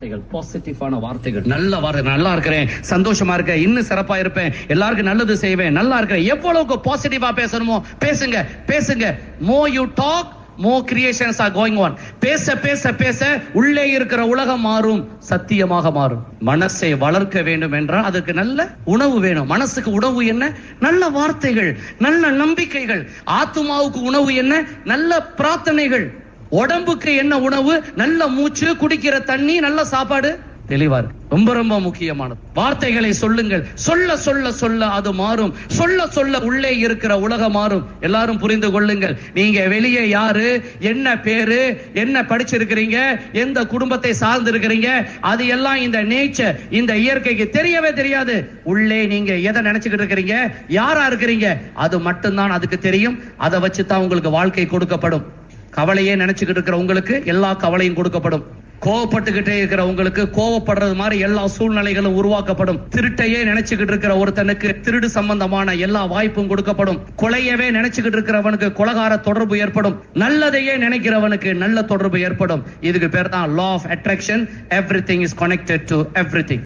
பாசிட்டிவான வார்த்தைகள், நல்ல வார்த்தை. நல்லா இருக்கிறேன், சந்தோஷமா இருக்கேன், இன்னும் சிறப்பா இருப்பேன், எல்லாருக்கும் நல்லது செய்வேன், நல்லா இருக்கிறேன். எவ்வளவுக்கு பாசிட்டிவா பேசணுமோ பேசுங்க, பேசுங்க. More you talk, more creations are going on. பேச பேச பேச உள்ளே இருக்கிற உலகம் மாறும், சத்தியமாக மாறும். மனசை வளர்க்க வேண்டும் என்றால் அதுக்கு நல்ல உணவு வேணும். மனசுக்கு உணவு என்ன? நல்ல வார்த்தைகள், நல்ல நம்பிக்கைகள். ஆத்துமாவுக்கு உணவு என்ன? நல்ல பிரார்த்தனைகள். உடம்புக்கு என்ன உணவு? நல்ல மூச்சு, குடிக்கிற தண்ணி, நல்ல சாப்பாடு. தெளிவா இருக்கு. ரொம்ப ரொம்ப முக்கியமானது. வார்த்தைகளை சொல்லுங்கள். சொல்ல சொல்ல சொல்ல அது மாறும். சொல்ல சொல்ல உள்ளே இருக்கிற உலகம் மாறும். எல்லாரும் புரிந்து கொள்ளுங்கள். நீங்க வெளியே யாரு, என்ன பேரு, என்ன படிச்சிருக்கிறீங்க, எந்த குடும்பத்தை சார்ந்து இருக்கிறீங்க, அது எல்லாம் இந்த நேச்சர், இந்த இயற்கைக்கு தெரியவே தெரியாது. உள்ளே நீங்க எதை நினைச்சுக்கிட்டு இருக்கிறீங்க, யாரா இருக்கிறீங்க, அது மட்டும்தான் அதுக்கு தெரியும். அதை வச்சுதான் உங்களுக்கு வாழ்க்கை கொடுக்கப்படும். கவலையே நினைச்சுக்கிட்டு இருக்கிற உங்களுக்கு எல்லா கவலையும் கொடுக்கப்படும். கோவப்பட்டுக்கிட்டே இருக்கிற உங்களுக்கு கோவப்படுறது மாதிரி எல்லா சூழ்நிலைகளும் உருவாக்கப்படும். திருட்டையே நினைச்சுக்கிட்டு இருக்கிற ஒருத்தனுக்கு திருடு சம்பந்தமான எல்லா வாய்ப்பும் கொடுக்கப்படும். கொலையவே நினைச்சுக்கிட்டு இருக்கிறவனுக்கு கொலகார தொடர்பு ஏற்படும். நல்லதையே நினைக்கிறவனுக்கு நல்ல தொடர்பு ஏற்படும். இதுக்கு பேர் தான் law of attraction. Everything is connected to everything.